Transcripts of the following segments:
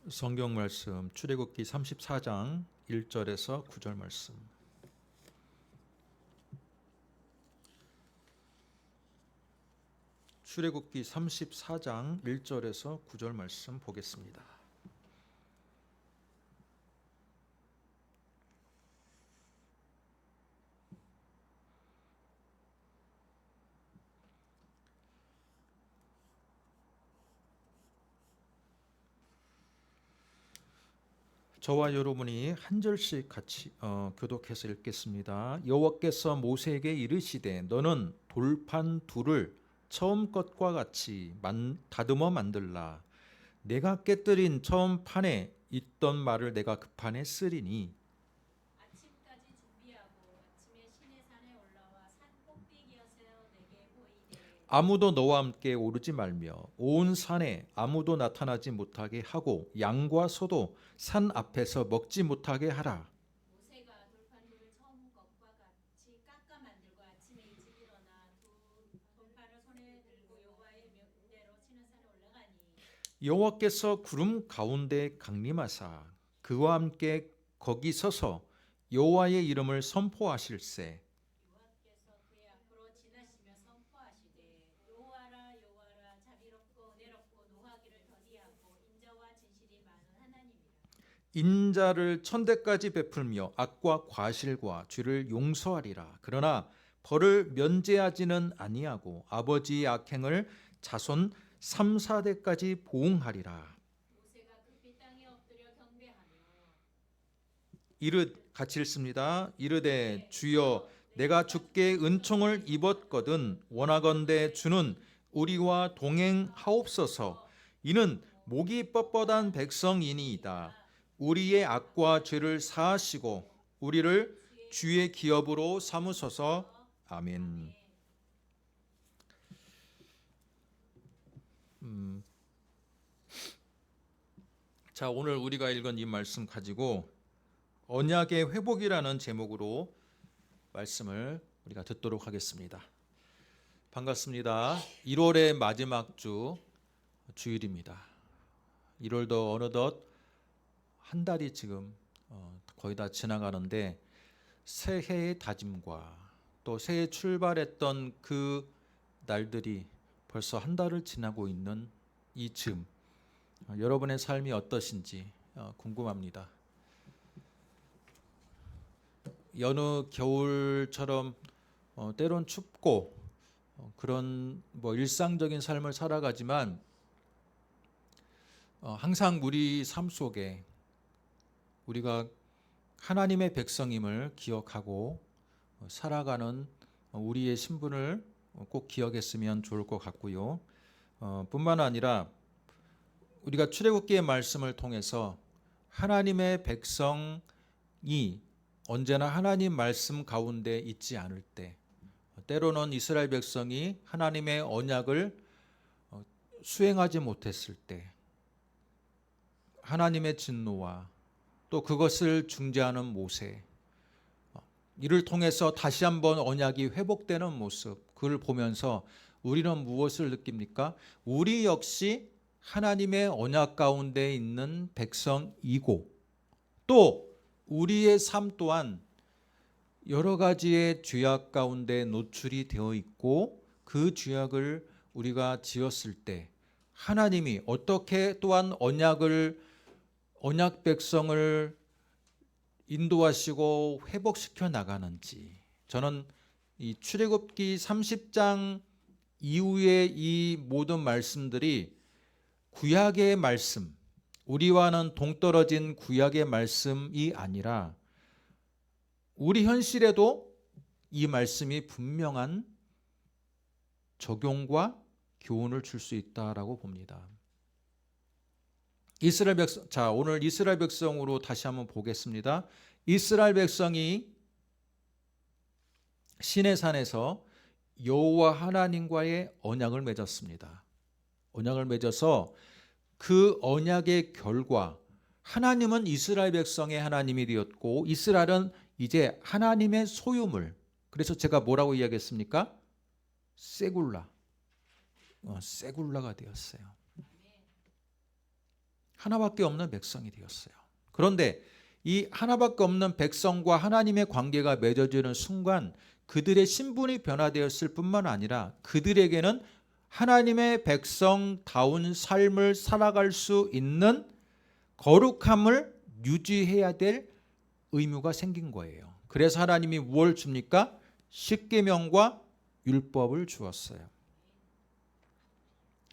성경 말씀 출애굽기 34장 1절에서 9절 말씀. 출애굽기 34장 1절에서 9절 말씀 보겠습니다. 저와 여러분이 한 절씩 같이 교독해서 읽겠습니다. 여호와께서 모세에게 이르시되 너는 돌판 둘을 처음 것과 같이 다듬어 만들라. 내가 깨뜨린 처음 판에 있던 말을 내가 그 판에 쓰리니 아침까지 준비하고 아침에 시내산에 올라와 산 꼭대기에서 내게 보이되 아무도 너와 함께 오르지 말며 온 산에 아무도 나타나지 못하게 하고 양과 소도 산 앞에서 먹지 못하게 하라. 모세가 돌판들을 처음 것과 같이 깎아 만들고 아침에 일찍 일어나 두 돌판을 손에 들고 여호와의 명대로 시내산에 올라가니 여호와께서 구름 가운데 강림하사 그와 함께 거기 서서 여호와의 이름을 선포하실세. 여호와께서 그의 앞으로 지나시며 선포하시되 여호와라 여호와라 자비롭고 은혜롭고 노하기를 더디하고 인자와 진실이 많은 하나님이라. 인자를 천대까지 베풀며 악과 과실과 죄를 용서하리라. 그러나 벌을 면제하지는 아니하고 아버지의 악행을 자손 3, 4대까지 보응하리라. 모세가 급히 땅에 엎드려 경배하며 같이 읽습니다. 이르되 주여 내가 주께 은총을 입었거든 원하건대 주는 우리와 동행하옵소서. 이는 목이 뻣뻣한 백성이니이다. 우리의 악과 죄를 사하시고 우리를 주의 기업으로 삼으소서. 아멘. 자, 오늘 우리가 읽은 이 말씀 가지고 언약의 회복이라는 제목으로 말씀을 우리가 듣도록 하겠습니다. 반갑습니다. 1월의 마지막 주일입니다. 1월도 어느덧 한 달이 지금 거의 다 지나가는데 새해의 다짐과 또 새해 출발했던 그 날들이 벌써 한 달을 지나고 있는 이 즈음 여러분의 삶이 어떠신지 궁금합니다. 여느 겨울처럼 때론 춥고 그런 일상적인 삶을 살아가지만 항상 우리 삶 속에 우리가 하나님의 백성임을 기억하고 살아가는 우리의 신분을 꼭 기억했으면 좋을 것 같고요. 뿐만 아니라 우리가 출애굽기의 말씀을 통해서 하나님의 백성이 언제나 하나님 말씀 가운데 있지 않을 때, 때로는 이스라엘 백성이 하나님의 언약을 수행하지 못했을 때 하나님의 진노와 또 그것을 중재하는 모세, 이를 통해서 다시 한번 언약이 회복되는 모습, 그걸 보면서 우리는 무엇을 느낍니까? 우리 역시 하나님의 언약 가운데 있는 백성이고 또 우리의 삶 또한 여러 가지의 죄악 가운데 노출이 되어 있고 그 죄악을 우리가 지었을 때 하나님이 어떻게 또한 언약 백성을 인도하시고 회복시켜 나가는지, 저는 이 출애굽기 30장 이후의 이 모든 말씀들이 구약의 말씀, 우리와는 동떨어진 구약의 말씀이 아니라 우리 현실에도 이 말씀이 분명한 적용과 교훈을 줄 수 있다라고 봅니다. 이스라엘 백성, 자, 오늘 이스라엘 백성으로 다시 한번 보겠습니다. 이스라엘 백성이 시내산에서 여호와 하나님과의 언약을 맺었습니다. 언약을 맺어서 그 언약의 결과 하나님은 이스라엘 백성의 하나님이 되었고 이스라엘은 이제 하나님의 소유물, 그래서 제가 뭐라고 이야기했습니까? 세굴라가 되었어요. 하나밖에 없는 백성이 되었어요. 그런데 이 하나밖에 없는 백성과 하나님의 관계가 맺어지는 순간 그들의 신분이 변화되었을 뿐만 아니라 그들에게는 하나님의 백성다운 삶을 살아갈 수 있는 거룩함을 유지해야 될 의무가 생긴 거예요. 그래서 하나님이 무엇을 줍니까? 십계명과 율법을 주었어요.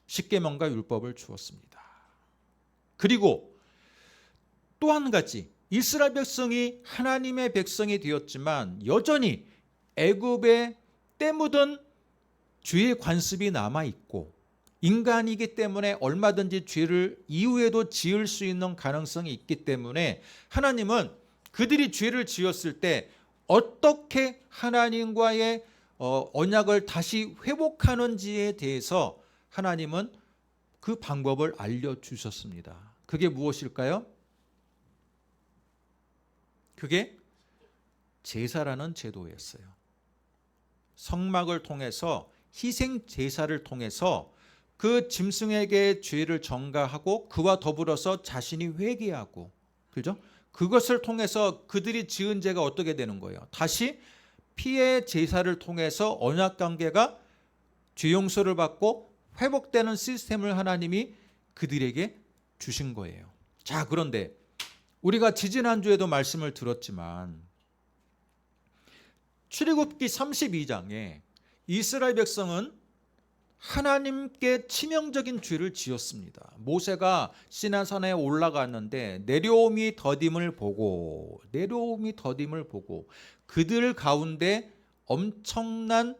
십계명과 율법을 주었습니다. 그리고 또 한 가지, 이스라엘 백성이 하나님의 백성이 되었지만 여전히 애굽에 때 묻은 죄의 관습이 남아 있고 인간이기 때문에 얼마든지 죄를 이후에도 지을 수 있는 가능성이 있기 때문에 하나님은 그들이 죄를 지었을 때 어떻게 하나님과의 언약을 다시 회복하는지에 대해서 하나님은 그 방법을 알려주셨습니다. 그게 무엇일까요? 그게 제사라는 제도였어요. 성막을 통해서 희생 제사를 통해서 그 짐승에게 죄를 전가하고 그와 더불어서 자신이 회개하고, 그죠? 그것을 통해서 그들이 지은 죄가 어떻게 되는 거예요? 다시 피의 제사를 통해서 언약 관계가 죄 용서를 받고 회복되는 시스템을 하나님이 그들에게 주신 거예요. 자, 그런데 우리가 지지난주에도 말씀을 들었지만 출애굽기 32장에 이스라엘 백성은 하나님께 치명적인 죄를 지었습니다. 모세가 시내산에 올라갔는데 내려옴이 더딤을 보고 그들 가운데 엄청난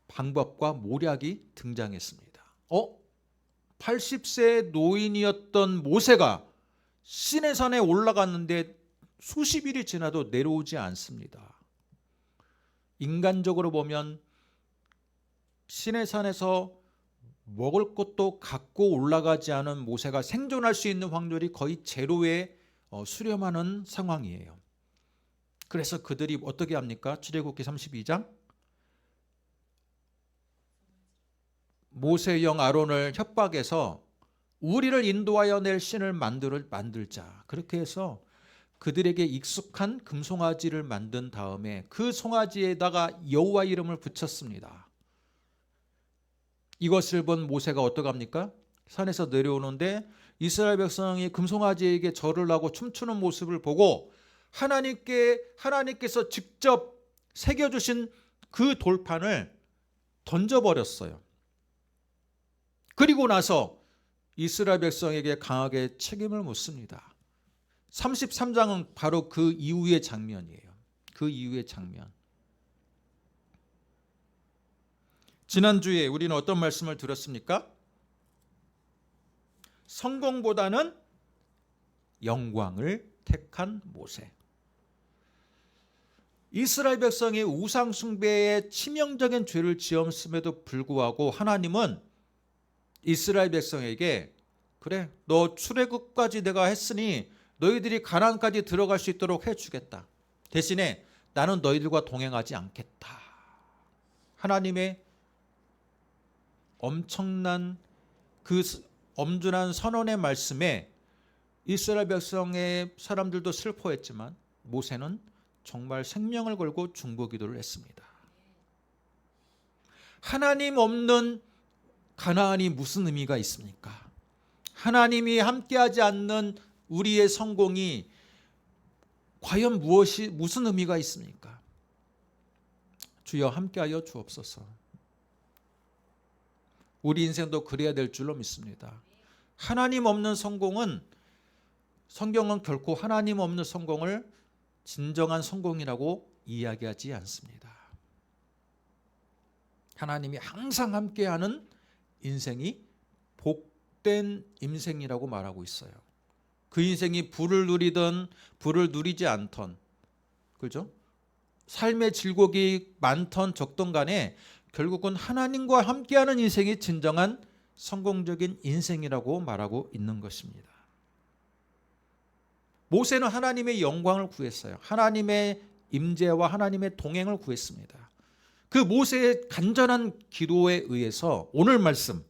방법과 모략이 등장했습니다. 80세 노인이었던 모세가 시내산에 올라갔는데 수십 일이 지나도 내려오지 않습니다. 인간적으로 보면 시내산에서 먹을 것도 갖고 올라가지 않은 모세가 생존할 수 있는 확률이 거의 제로에 수렴하는 상황이에요. 그래서 그들이 어떻게 합니까? 출애굽기 32장 모세의 형 아론을 협박해서 우리를 인도하여 낼 신을 만들자. 그렇게 해서 그들에게 익숙한 금송아지를 만든 다음에 그 송아지에다가 여호와 이름을 붙였습니다. 이것을 본 모세가 어떡합니까? 산에서 내려오는데 이스라엘 백성이 금송아지에게 절을 하고 춤추는 모습을 보고 하나님께서 직접 새겨주신 그 돌판을 던져버렸어요. 그리고 나서 이스라엘 백성에게 강하게 책임을 묻습니다. 33장은 바로 그 이후의 장면이에요. 그 이후의 장면. 지난주에 우리는 어떤 말씀을 들었습니까? 성공보다는 영광을 택한 모세. 이스라엘 백성이 우상 숭배에 치명적인 죄를 지었음에도 불구하고 하나님은 이스라엘 백성에게 그래, 너 출애굽까지 내가 했으니 너희들이 가나안까지 들어갈 수 있도록 해주겠다. 대신에 나는 너희들과 동행하지 않겠다. 하나님의 엄청난 그 엄중한 선언의 말씀에 이스라엘 백성의 사람들도 슬퍼했지만 모세는 정말 생명을 걸고 중보기도를 했습니다. 하나님 없는 가나안이 무슨 의미가 있습니까? 하나님이 함께하지 않는 우리의 성공이 과연 무슨 의미가 있습니까? 주여 함께하여 주옵소서. 우리 인생도 그래야 될 줄로 믿습니다. 하나님 없는 성공은, 성경은 결코 하나님 없는 성공을 진정한 성공이라고 이야기하지 않습니다. 하나님이 항상 함께하는 인생이 복된 인생이라고 말하고 있어요. 그 인생이 부를 누리든 부를 누리지 않던, 그죠? 삶의 질곡이 많던 적던 간에 결국은 하나님과 함께하는 인생이 진정한 성공적인 인생이라고 말하고 있는 것입니다. 모세는 하나님의 영광을 구했어요. 하나님의 임재와 하나님의 동행을 구했습니다. 그 모세의 간절한 기도에 의해서 오늘 말씀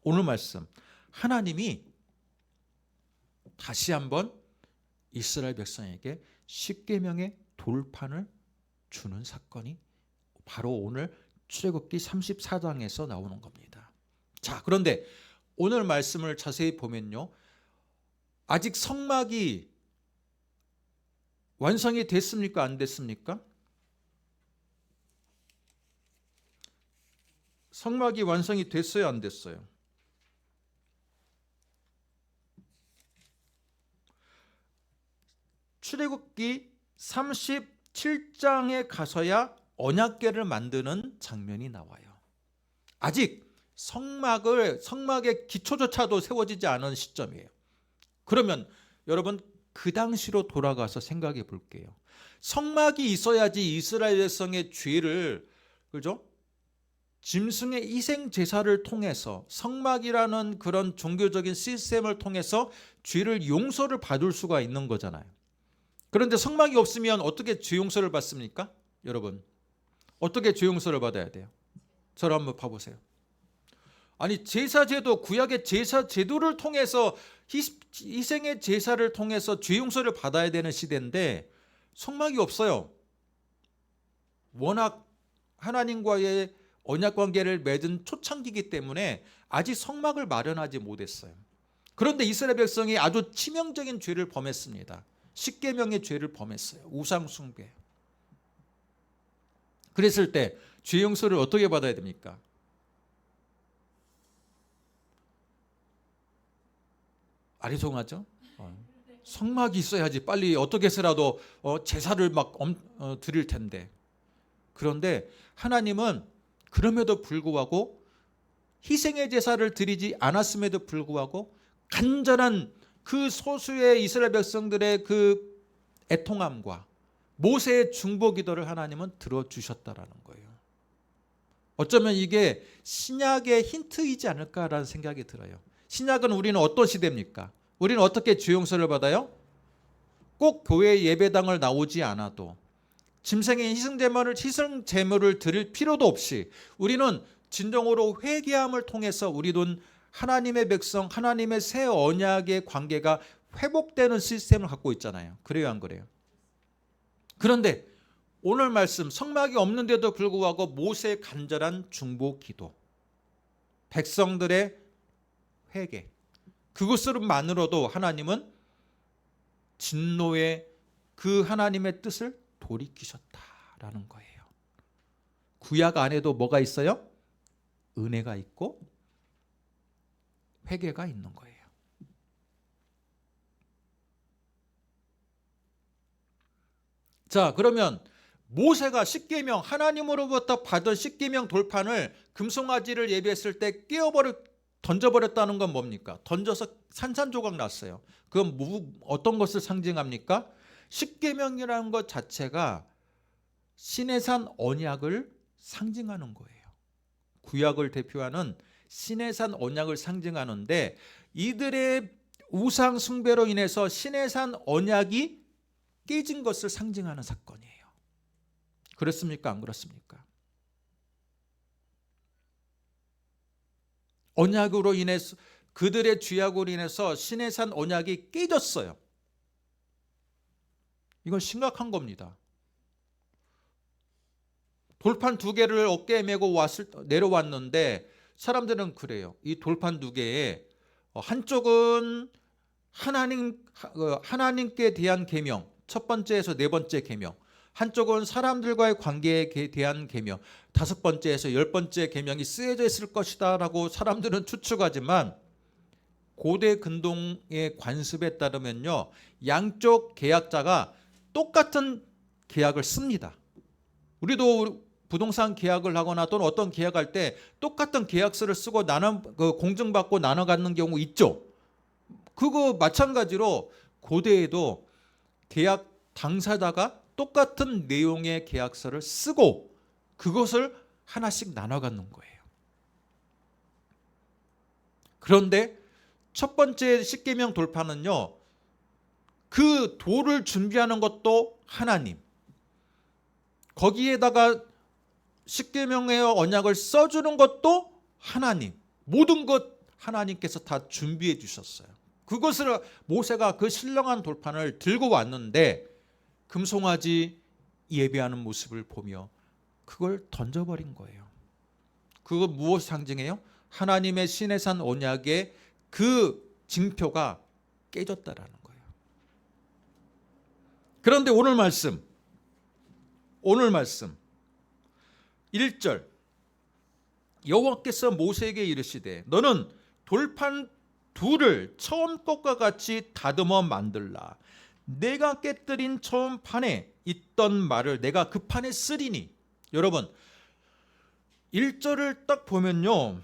오늘 말씀 하나님이 다시 한번 이스라엘 백성에게 십계명의 돌판을 주는 사건이 바로 오늘 출애굽기 34장에서 나오는 겁니다. 자, 그런데 오늘 말씀을 자세히 보면요, 아직 성막이 완성이 됐습니까? 안 됐습니까? 성막이 완성이 됐어요? 안 됐어요? 출애굽기 37장에 가서야 언약궤를 만드는 장면이 나와요. 아직 성막의 기초조차도 세워지지 않은 시점이에요. 그러면 여러분 그 당시로 돌아가서 생각해 볼게요. 성막이 있어야지 이스라엘 백성의 죄를, 그죠? 짐승의 희생 제사를 통해서, 성막이라는 그런 종교적인 시스템을 통해서 죄를 용서를 받을 수가 있는 거잖아요. 그런데 성막이 없으면 어떻게 죄 용서를 받습니까? 여러분, 어떻게 죄 용서를 받아야 돼요? 저를 한번 봐보세요. 아니, 제사제도, 구약의 제사제도를 통해서, 희생의 제사를 통해서 죄 용서를 받아야 되는 시대인데 성막이 없어요. 워낙 하나님과의 언약관계를 맺은 초창기이기 때문에 아직 성막을 마련하지 못했어요. 그런데 이스라엘 백성이 아주 치명적인 죄를 범했습니다. 십계명의 죄를 범했어요. 우상 숭배. 그랬을 때 죄 용서를 어떻게 받아야 됩니까? 아리송하죠? 성막이 있어야지 빨리 어떻게 해서라도 제사를 막 드릴 텐데. 그런데 하나님은 그럼에도 불구하고 희생의 제사를 드리지 않았음에도 불구하고 간절한 그 소수의 이스라엘 백성들의 그 애통함과 모세의 중보 기도를 하나님은 들어주셨다라는 거예요. 어쩌면 이게 신약의 힌트이지 않을까라는 생각이 들어요. 신약은 우리는 어떤 시대입니까? 우리는 어떻게 죄 용서를 받아요? 꼭 교회 예배당을 나오지 않아도, 짐승의 희생 제물을 드릴 필요도 없이 우리는 진정으로 회개함을 통해서 우리는 하나님의 백성, 하나님의 새 언약의 관계가 회복되는 시스템을 갖고 있잖아요. 그래요, 안 그래요? 그런데 오늘 말씀, 성막이 없는데도 불구하고 모세의 간절한 중보 기도, 백성들의 회개, 그것으로만으로도 하나님은 진노의 그 하나님의 뜻을 돌이키셨다라는 거예요. 구약 안에도 뭐가 있어요? 은혜가 있고 회개가 있는 거예요. 자, 그러면 모세가 십계명, 하나님으로부터 받은 십계명 돌판을 금송아지를 예배했을 때 던져버렸다는 건 뭡니까? 던져서 산산조각 났어요. 그건 어떤 것을 상징합니까? 십계명이라는 것 자체가 시내산 언약을 상징하는 거예요. 구약을 대표하는 시내산 언약을 상징하는데, 이들의 우상 숭배로 인해서 시내산 언약이 깨진 것을 상징하는 사건이에요. 그렇습니까? 안 그렇습니까? 언약으로 인해서, 그들의 죄악으로 인해서 시내산 언약이 깨졌어요. 이건 심각한 겁니다. 돌판 2개를 어깨에 메고 내려왔는데 사람들은 그래요. 이 돌판 2개에 한쪽은 하나님께 대한 계명, 첫 번째에서 4번째 계명, 한쪽은 사람들과의 관계에 대한 계명, 5번째에서 10번째 계명이 쓰여져 있을 것이다 라고 사람들은 추측하지만, 고대 근동의 관습에 따르면요, 양쪽 계약자가 똑같은 계약을 씁니다. 우리도 부동산 계약을 하거나 또는 어떤 계약할 때 똑같은 계약서를 쓰고 공증받고 나눠 갖는 경우 있죠. 그거 마찬가지로 고대에도 계약 당사자가 똑같은 내용의 계약서를 쓰고 그것을 하나씩 나눠 갖는 거예요. 그런데 첫 번째 십계명 돌판은요, 그 돌을 준비하는 것도 하나님, 거기에다가 십계명의 언약을 써주는 것도 하나님, 모든 것 하나님께서 다 준비해 주셨어요. 그것을 모세가 그 신령한 돌판을 들고 왔는데 금송아지 예배하는 모습을 보며 그걸 던져버린 거예요. 그거 무엇 상징해요? 하나님의 시내산 언약의 그 징표가 깨졌다라는 거예요. 그런데 오늘 말씀 1절 여호와께서 모세에게 이르시되 너는 돌판 둘을 처음 것과 같이 다듬어 만들라. 내가 깨뜨린 처음 판에 있던 말을 내가 그 판에 쓰리니. 여러분 1절을 딱 보면요,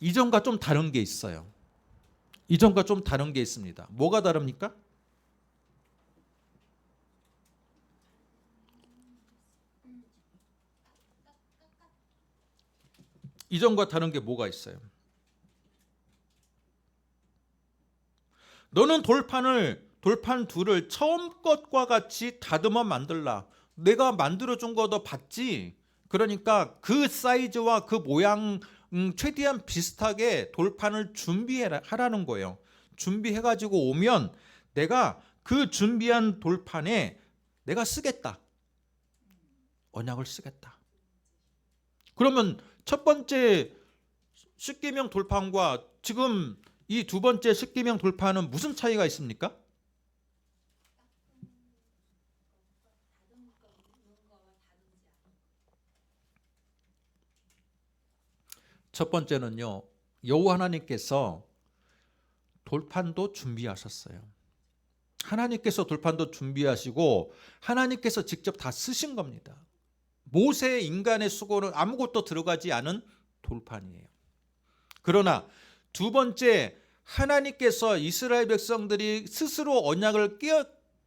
이전과 좀 다른 게 있어요. 이전과 좀 다른 게 있습니다. 뭐가 다릅니까? 이전과 다른 게 뭐가 있어요? 너는 돌판 둘을 처음 것과 같이 다듬어 만들라. 내가 만들어준 거 너 봤지? 그러니까 그 사이즈와 그 모양 최대한 비슷하게 돌판을 준비하라는 거예요. 준비해가지고 오면 내가 그 준비한 돌판에 내가 쓰겠다. 언약을 쓰겠다. 그러면 첫 번째 십계명 돌판과 지금 이 두 번째 십계명 돌판은 무슨 차이가 있습니까? 첫 번째는요, 여호와 하나님께서 돌판도 준비하셨어요. 하나님께서 돌판도 준비하시고 하나님께서 직접 다 쓰신 겁니다. 모세 인간의 수고는 아무것도 들어가지 않은 돌판이에요. 그러나 두 번째, 하나님께서 이스라엘 백성들이 스스로 언약을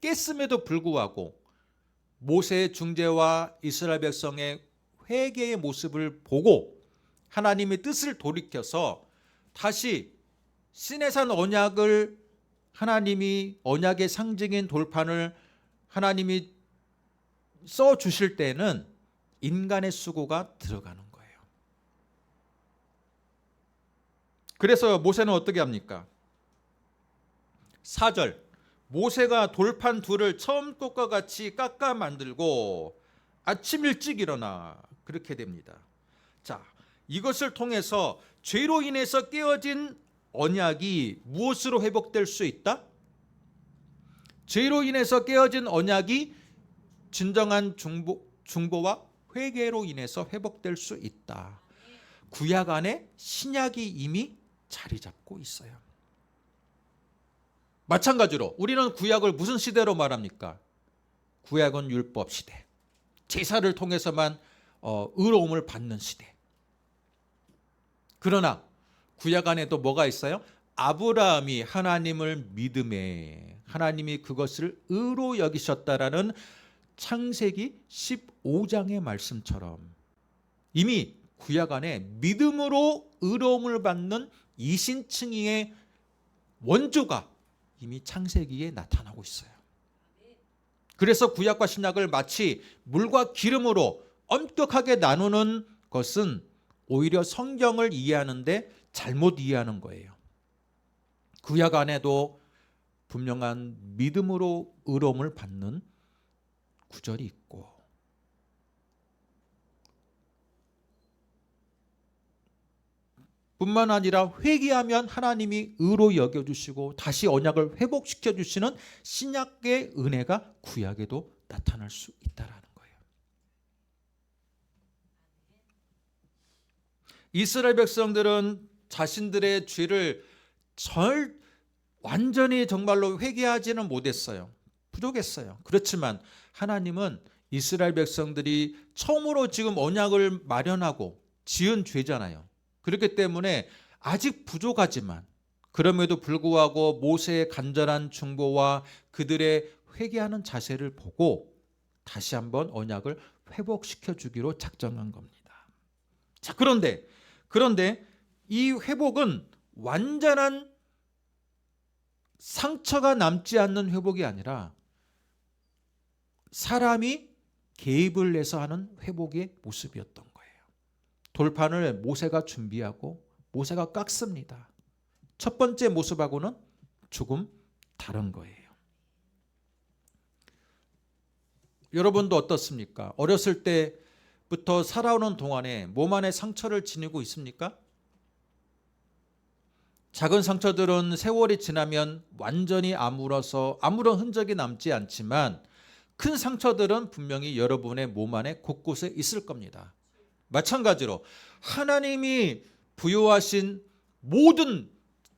깼음에도 불구하고 모세의 중재와 이스라엘 백성의 회개의 모습을 보고 하나님의 뜻을 돌이켜서 다시 시내산 언약을, 하나님이 언약의 상징인 돌판을 하나님이 써 주실 때는 인간의 수고가 들어가는 거예요. 그래서 모세는 어떻게 합니까? 4절 모세가 돌판 둘을 처음 것과 같이 깎아 만들고 아침 일찍 일어나, 그렇게 됩니다. 자, 이것을 통해서 죄로 인해서 깨어진 언약이 무엇으로 회복될 수 있다? 죄로 인해서 깨어진 언약이 진정한 중보와 회개로 인해서 회복될 수 있다. 구약 안에 신약이 이미 자리 잡고 있어요. 마찬가지로 우리는 구약을 무슨 시대로 말합니까? 구약은 율법 시대, 제사를 통해서만 의로움을 받는 시대. 그러나 구약 안에도 뭐가 있어요? 아브라함이 하나님을 믿음에 하나님이 그것을 의로 여기셨다라는 창세기 15장의 말씀처럼 이미 구약 안에 믿음으로 의로움을 받는 이신층이의 원조가 이미 창세기에 나타나고 있어요. 그래서 구약과 신약을 마치 물과 기름으로 엄격하게 나누는 것은 오히려 성경을 이해하는데 잘못 이해하는 거예요. 구약 안에도 분명한 믿음으로 의로움을 받는 구절이 있고, 뿐만 아니라 회개하면 하나님이 의로 여겨주시고 다시 언약을 회복시켜 주시는 신약의 은혜가 구약에도 나타날 수 있다라는 거예요. 이스라엘 백성들은 자신들의 죄를 완전히 정말로 회개하지는 못했어요. 부족했어요. 그렇지만 하나님은 이스라엘 백성들이 처음으로 지금 언약을 마련하고 지은 죄잖아요. 그렇기 때문에 아직 부족하지만 그럼에도 불구하고 모세의 간절한 중보와 그들의 회개하는 자세를 보고 다시 한번 언약을 회복시켜 주기로 작정한 겁니다. 자, 그런데 이 회복은 완전한 상처가 남지 않는 회복이 아니라 사람이 개입을 해서 하는 회복의 모습이었던 거예요. 돌판을 모세가 준비하고 모세가 깎습니다. 첫 번째 모습하고는 조금 다른 거예요. 여러분도 어떻습니까? 어렸을 때부터 살아오는 동안에 몸 안에 상처를 지니고 있습니까? 작은 상처들은 세월이 지나면 완전히 아물어서 아무런 흔적이 남지 않지만 큰 상처들은 분명히 여러분의 몸 안에 곳곳에 있을 겁니다. 마찬가지로 하나님이 부여하신 모든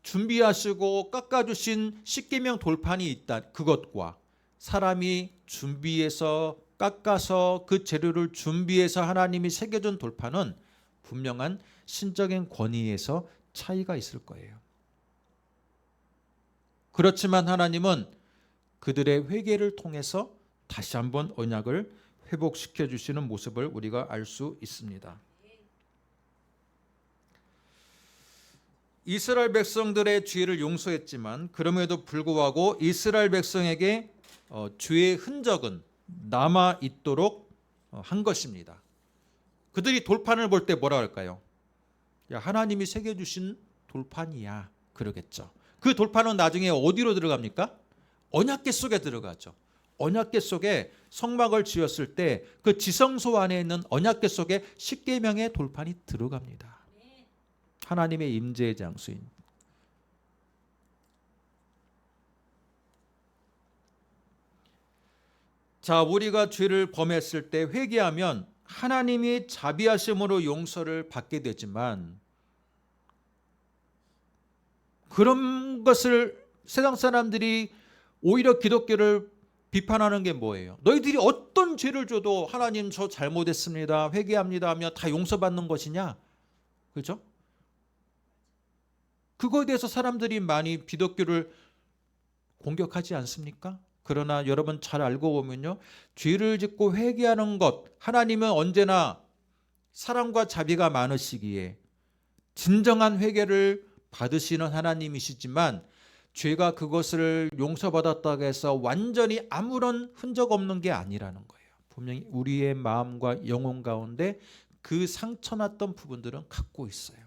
준비하시고 깎아주신 십계명 돌판이 있다. 그것과 사람이 준비해서 깎아서 그 재료를 준비해서 하나님이 새겨준 돌판은 분명한 신적인 권위에서 차이가 있을 거예요. 그렇지만 하나님은 그들의 회개를 통해서 다시 한번 언약을 회복시켜 주시는 모습을 우리가 알 수 있습니다. 이스라엘 백성들의 죄를 용서했지만 그럼에도 불구하고 이스라엘 백성에게 죄의 흔적은 남아 있도록 한 것입니다. 그들이 돌판을 볼 때 뭐라 할까요? 야, 하나님이 새겨 주신 돌판이야. 그러겠죠. 그 돌판은 나중에 어디로 들어갑니까? 언약궤 속에 들어가죠. 언약궤 속에 성막을 지었을 때 그 지성소 안에 있는 언약궤 속에 십계명의 돌판이 들어갑니다. 하나님의 임재의 장소인. 자, 우리가 죄를 범했을 때 회개하면 하나님이 자비하심으로 용서를 받게 되지만 그런 것을 세상 사람들이 오히려 기독교를 비판하는 게 뭐예요? 너희들이 어떤 죄를 줘도 하나님 저 잘못했습니다. 회개합니다 하며 다 용서받는 것이냐? 그렇죠? 그거에 대해서 사람들이 많이 기독교를 공격하지 않습니까? 그러나 여러분 잘 알고 보면요. 죄를 짓고 회개하는 것, 하나님은 언제나 사랑과 자비가 많으시기에 진정한 회개를 받으시는 하나님이시지만 죄가 그것을 용서받았다고 해서 완전히 아무런 흔적 없는 게 아니라는 거예요. 분명히 우리의 마음과 영혼 가운데 그 상처났던 부분들은 갖고 있어요.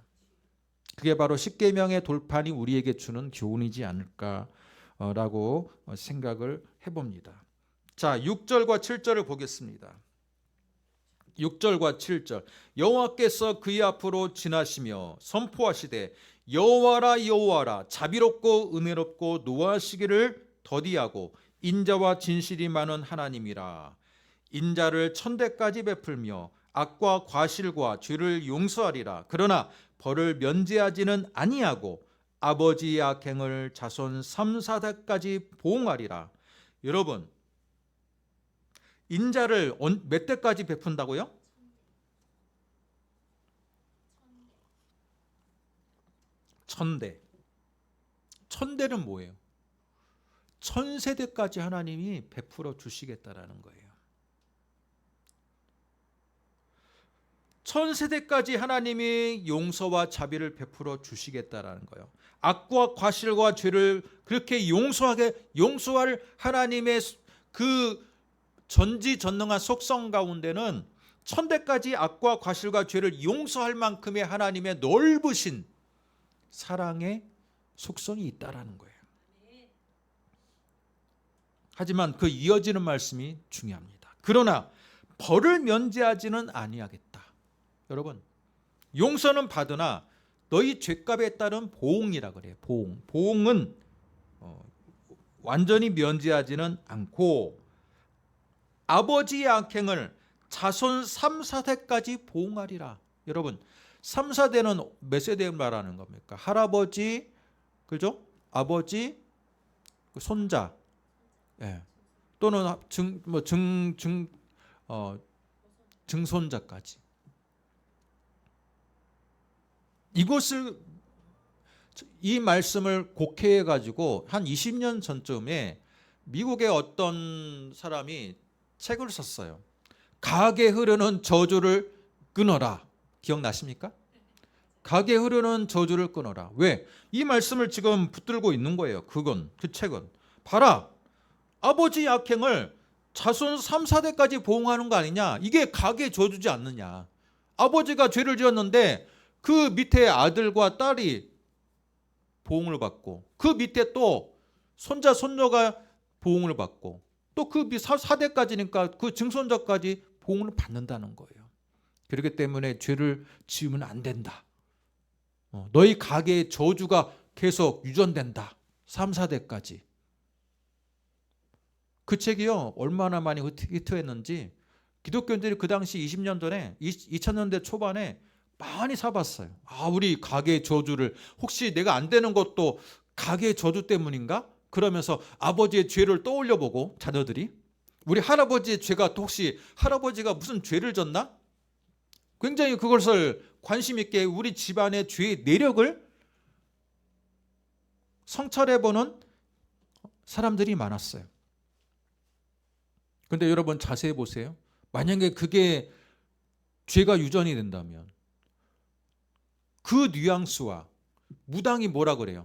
그게 바로 십계명의 돌판이 우리에게 주는 교훈이지 않을까라고 생각을 해봅니다. 자, 6절과 7절을 보겠습니다. 6절과 7절. 여호와께서 그의 앞으로 지나시며 선포하시되 여호와라 여호와라 자비롭고 은혜롭고 노하시기를 더디하고 인자와 진실이 많은 하나님이라. 인자를 천대까지 베풀며 악과 과실과 죄를 용서하리라. 그러나 벌을 면제하지는 아니하고 아버지의 악행을 자손 3, 4대까지 보응하리라. 여러분, 인자를 몇 대까지 베푼다고요? 천대. 천대는 뭐예요? 천세대까지 하나님이 베풀어 주시겠다라는 거예요. 천세대까지 하나님이 용서와 자비를 베풀어 주시겠다라는 거예요. 악과 과실과 죄를 그렇게 용서할 하나님의 그 전지전능한 속성 가운데는 천대까지 악과 과실과 죄를 용서할 만큼의 하나님의 넓으신 사랑의 속성이 있다라는 거예요. 하지만 그 이어지는 말씀이 중요합니다. 그러나 벌을 면제하지는 아니하겠다. 여러분, 용서는 받으나 너희 죄값에 따른 보응이라 그래요. 보응. 보응은 완전히 면제하지는 않고 아버지의 악행을 자손 3, 4대까지 보응하리라. 여러분, 3, 4대는 몇 세대 말하는 겁니까? 할아버지, 그죠? 아버지, 손자, 예. 또는 증손자까지. 이 말씀을 곡해해 가지고 한 20년 전쯤에 미국의 어떤 사람이 책을 썼어요. 가게 흐르는 저주를 끊어라. 기억나십니까? 가게 흐르는 저주를 끊어라. 왜? 이 말씀을 지금 붙들고 있는 거예요. 그 책은. 봐라. 아버지 악행을 자손 3, 4대까지 보응하는 거 아니냐? 이게 가게 저주지 않느냐? 아버지가 죄를 지었는데 그 밑에 아들과 딸이 보응을 받고 그 밑에 또 손자 손녀가 보응을 받고 또 그 4대까지니까 그 증손자까지 보응을 받는다는 거예요. 그렇기 때문에 죄를 지으면 안 된다. 너희 가게의 저주가 계속 유전된다. 3, 4대까지. 그 책이요 얼마나 많이 히트했는지 기독교인들이 그 당시 20년 전에 2000년대 초반에 많이 사봤어요. 우리 가게의 저주를 혹시 내가 안 되는 것도 가게의 저주 때문인가? 그러면서 아버지의 죄를 떠올려 보고 자녀들이 우리 할아버지의 죄가 또 혹시 할아버지가 무슨 죄를 졌나? 굉장히 그것을 관심 있게 우리 집안의 죄의 내력을 성찰해보는 사람들이 많았어요. 근데 여러분 자세히 보세요. 만약에 그게 죄가 유전이 된다면 그 뉘앙스와 무당이 뭐라 그래요?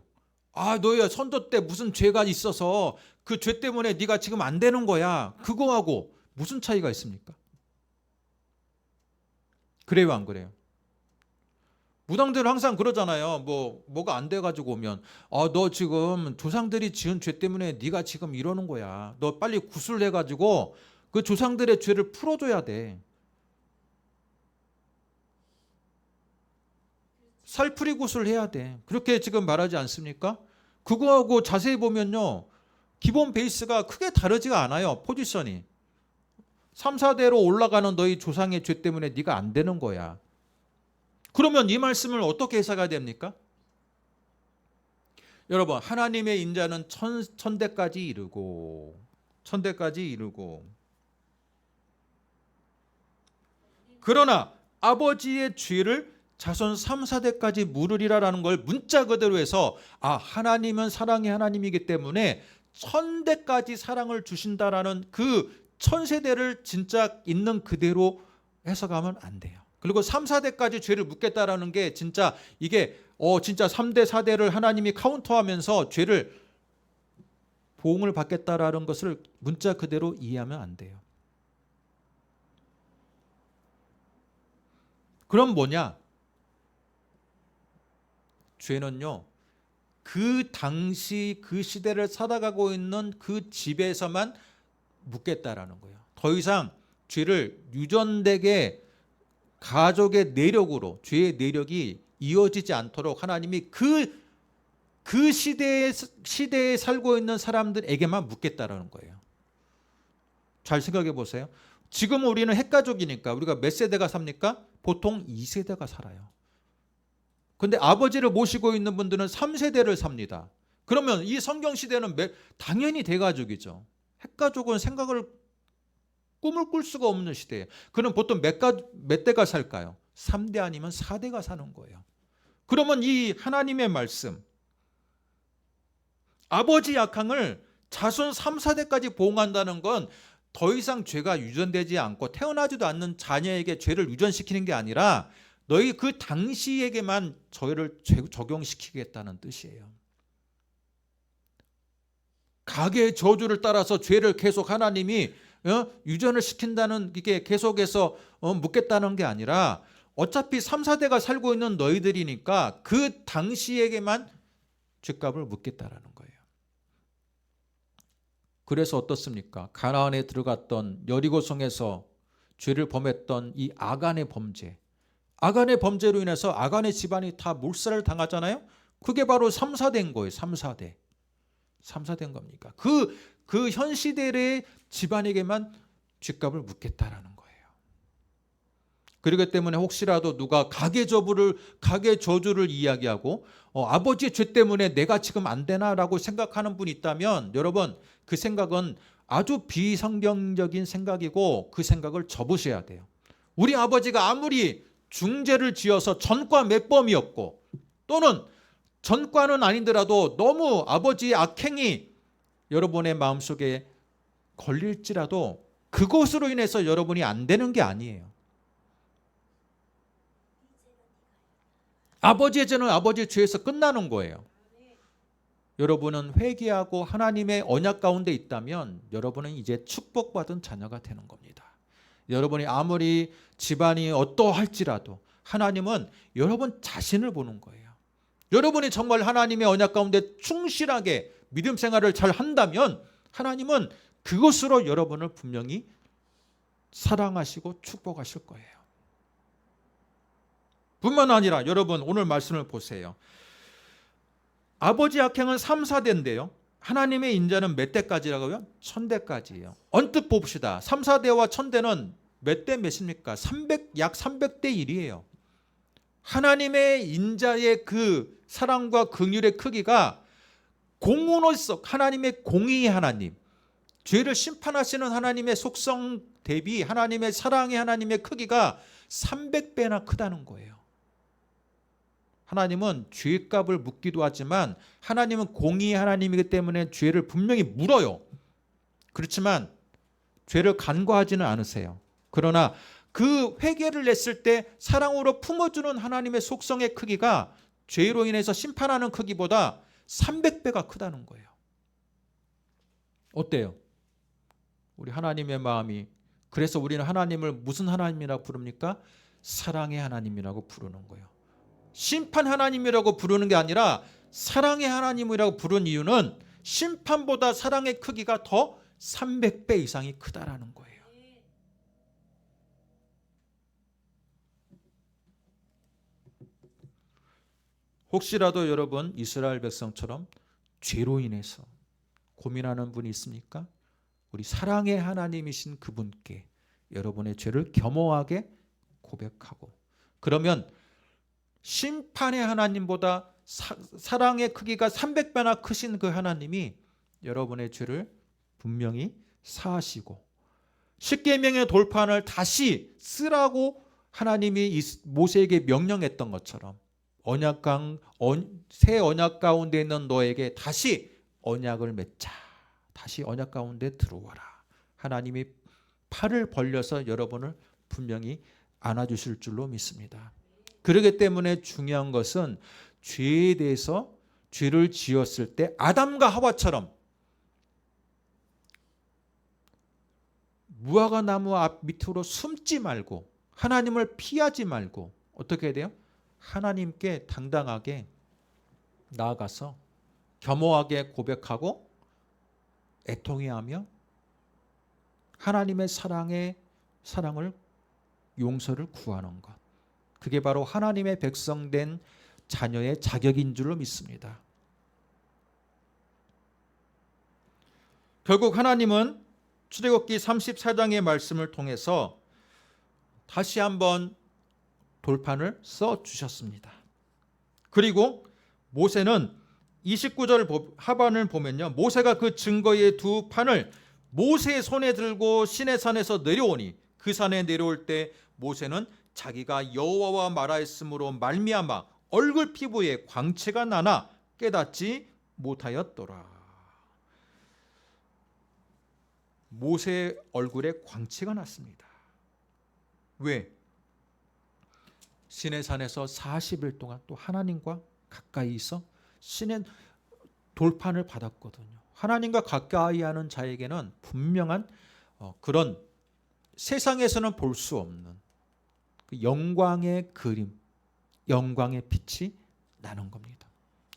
너희 선조 때 무슨 죄가 있어서 그 죄 때문에 네가 지금 안 되는 거야. 그거하고 무슨 차이가 있습니까? 그래요, 안 그래요? 무당들은 항상 그러잖아요. 뭐가 안 돼가지고 오면 너 지금 조상들이 지은 죄 때문에 네가 지금 이러는 거야. 너 빨리 구술해가지고 그 조상들의 죄를 풀어줘야 돼. 살풀이 구슬 해야 돼. 그렇게 지금 말하지 않습니까? 그거하고 자세히 보면요. 기본 베이스가 크게 다르지가 않아요. 포지션이. 3, 4대로 올라가는 너희 조상의 죄 때문에 네가 안 되는 거야. 그러면 이 말씀을 어떻게 해석해야 됩니까? 여러분 하나님의 인자는 천대까지 이르고 그러나 아버지의 죄를 자손 3, 4대까지 물으리라라는 걸 문자 그대로 해서 하나님은 사랑의 하나님이기 때문에 1000대까지 사랑을 주신다라는 그 1000세대를 진짜 있는 그대로 해석하면 안 돼요. 그리고 3, 4대까지 죄를 묻겠다라는 게 진짜 이게 진짜 3대, 4대를 하나님이 카운터하면서 죄를 보응을 받겠다라는 것을 문자 그대로 이해하면 안 돼요. 그럼 뭐냐? 죄는요, 그 당시 그 시대를 살아가고 있는 그 집에서만 묻겠다라는 거예요. 더 이상 죄를 유전되게 가족의 내력으로 죄의 내력이 이어지지 않도록 하나님이 그 시대에 살고 있는 사람들에게만 묻겠다라는 거예요. 잘 생각해 보세요. 지금 우리는 핵가족이니까 우리가 몇 세대가 삽니까? 보통 2세대가 살아요. 근데 아버지를 모시고 있는 분들은 3세대를 삽니다. 그러면 이 성경 시대는 당연히 대가족이죠. 핵가족은 꿈을 꿀 수가 없는 시대예요. 그럼 보통 몇 대가 살까요? 3대 아니면 4대가 사는 거예요. 그러면 이 하나님의 말씀, 아버지 약항을 자손 3, 4대까지 보응한다는 건 더 이상 죄가 유전되지 않고 태어나지도 않는 자녀에게 죄를 유전시키는 게 아니라 너희 그 당시에게만 저희를 적용시키겠다는 뜻이에요. 가계의 저주를 따라서 죄를 계속 하나님이 유전을 시킨다는 게 계속해서 묻겠다는 게 아니라 어차피 3, 4대가 살고 있는 너희들이니까 그 당시에게만 죄값을 묻겠다라는 거예요. 그래서 어떻습니까? 가나안에 들어갔던 여리고성에서 죄를 범했던 이 아간의 범죄로 인해서 아간의 집안이 다 몰살을 당하잖아요. 그게 바로 3, 4대인 거예요. 3, 4대인 겁니까? 그 현 시대의 집안에게만 죗값을 묻겠다라는 거예요. 그렇기 때문에 혹시라도 누가 가계 저주를 이야기하고 아버지의 죄 때문에 내가 지금 안 되나라고 생각하는 분이 있다면 여러분 그 생각은 아주 비성경적인 생각이고 그 생각을 접으셔야 돼요. 우리 아버지가 아무리 중죄를 지어서 전과 맺범이었고 또는 전과는 아니더라도 너무 아버지의 악행이 여러분의 마음속에 걸릴지라도 그것으로 인해서 여러분이 안 되는 게 아니에요. 아버지의 죄는 아버지의 죄에서 끝나는 거예요. 여러분은 회개하고 하나님의 언약 가운데 있다면 여러분은 이제 축복받은 자녀가 되는 겁니다. 여러분이 아무리 집안이 어떠할지라도 하나님은 여러분 자신을 보는 거예요. 여러분이 정말 하나님의 언약 가운데 충실하게 믿음 생활을 잘 한다면 하나님은 그것으로 여러분을 분명히 사랑하시고 축복하실 거예요. 뿐만 아니라 여러분 오늘 말씀을 보세요. 아버지 악행은 3, 4대인데요. 하나님의 인자는 몇 대까지라고요? 1000대까지예요. 언뜻 봅시다. 3, 4대와 1000대는 몇 대 몇입니까? 약 300대 1이에요. 하나님의 인자의 그 사랑과 긍휼의 크기가 공으로서 하나님의 공의의 하나님, 죄를 심판하시는 하나님의 속성 대비 하나님의 사랑의 하나님의 크기가 300배나 크다는 거예요. 하나님은 죄값을 묻기도 하지만 하나님은 공의의 하나님이기 때문에 죄를 분명히 물어요. 그렇지만 죄를 간과하지는 않으세요. 그러나 그 회개를 냈을 때 사랑으로 품어주는 하나님의 속성의 크기가 죄로 인해서 심판하는 크기보다 300배가 크다는 거예요. 어때요? 우리 하나님의 마음이, 그래서 우리는 하나님을 무슨 하나님이라고 부릅니까? 사랑의 하나님이라고 부르는 거예요. 심판 하나님이라고 부르는 게 아니라 사랑의 하나님이라고 부르는 이유는 심판보다 사랑의 크기가 더 300배 이상이 크다라는 거예요. 혹시라도 여러분 이스라엘 백성처럼 죄로 인해서 고민하는 분이 있습니까? 우리 사랑의 하나님이신 그분께 여러분의 죄를 겸허하게 고백하고, 그러면 심판의 하나님보다 사랑의 크기가 300배나 크신 그 하나님이 여러분의 죄를 분명히 사하시고 십계명의 돌판을 다시 쓰라고 하나님이 모세에게 명령했던 것처럼 새 언약 가운데 있는 너에게 다시 언약을 맺자. 다시 언약 가운데 들어와라. 하나님이 팔을 벌려서 여러분을 분명히 안아주실 줄로 믿습니다. 그렇기 때문에 중요한 것은 죄에 대해서, 죄를 지었을 때 아담과 하와처럼 무화과 나무 앞 밑으로 숨지 말고 하나님을 피하지 말고 어떻게 해야 돼요? 하나님께 당당하게 나아가서 겸허하게 고백하고 애통해하며 하나님의 사랑을 용서를 구하는 것. 그게 바로 하나님의 백성된 자녀의 자격인 줄로 믿습니다. 결국 하나님은 출애굽기 34장의 말씀을 통해서 다시 한번 돌판을 써주셨습니다. 그리고 모세는 29절 하반을 보면요, 모세가 그 증거의 두 판을 모세의 손에 들고 시내산에서 내려오니 그 산에 내려올 때 모세는 자기가 여호와와 말하였으므로 말미암아 얼굴 피부에 광채가 나나 깨닫지 못하였더라. 모세의 얼굴에 광채가 났습니다. 왜? 시내산에서 40일 동안 또 하나님과 가까이 있어 신의 돌판을 받았거든요. 하나님과 가까이 하는 자에게는 분명한 그런 세상에서는 볼 수 없는 그 영광의 그림, 영광의 빛이 나는 겁니다.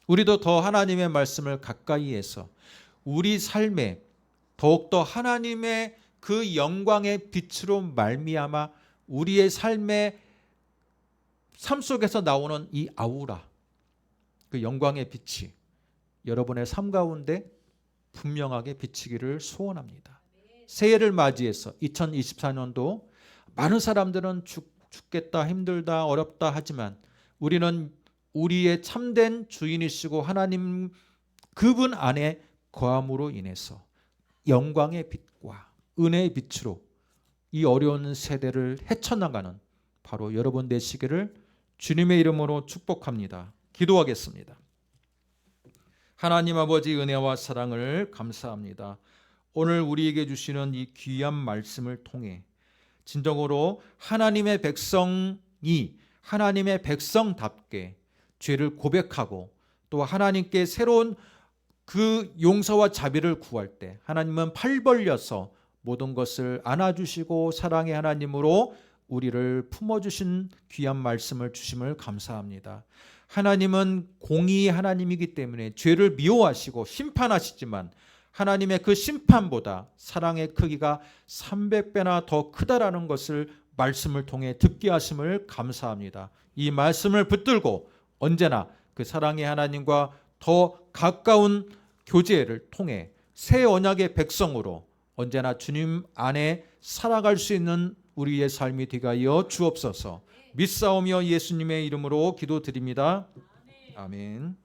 우리도 더 하나님의 말씀을 가까이 해서 우리 삶에 더욱더 하나님의 그 영광의 빛으로 말미암아 우리의 삶의 삶 속에서 나오는 이 아우라, 그 영광의 빛이 여러분의 삶 가운데 분명하게 비치기를 소원합니다. 새해를 맞이해서 2024년도 많은 사람들은 죽겠다, 힘들다, 어렵다 하지만 우리는 우리의 참된 주인이시고 하나님 그분 안에 거함으로 인해서 영광의 빛과 은혜의 빛으로 이 어려운 세대를 헤쳐나가는 바로 여러분 되시기를 주님의 이름으로 축복합니다. 기도하겠습니다. 하나님 아버지 은혜와 사랑을 감사합니다. 오늘 우리에게 주시는 이 귀한 말씀을 통해 진정으로 하나님의 백성이 하나님의 백성답게 죄를 고백하고 또 하나님께 새로운 그 용서와 자비를 구할 때 하나님은 팔 벌려서 모든 것을 안아주시고 사랑의 하나님으로 우리를 품어주신 귀한 말씀을 주심을 감사합니다. 하나님은 공의의 하나님이기 때문에 죄를 미워하시고 심판하시지만 하나님의 그 심판보다 사랑의 크기가 300배나 더 크다라는 것을 말씀을 통해 듣게 하심을 감사합니다. 이 말씀을 붙들고 언제나 그 사랑의 하나님과 더 가까운 교제를 통해 새 언약의 백성으로 언제나 주님 안에 살아갈 수 있는 우리의 삶이 되게 하여 주옵소서. 믿사오며 예수님의 이름으로 기도드립니다. 아멘.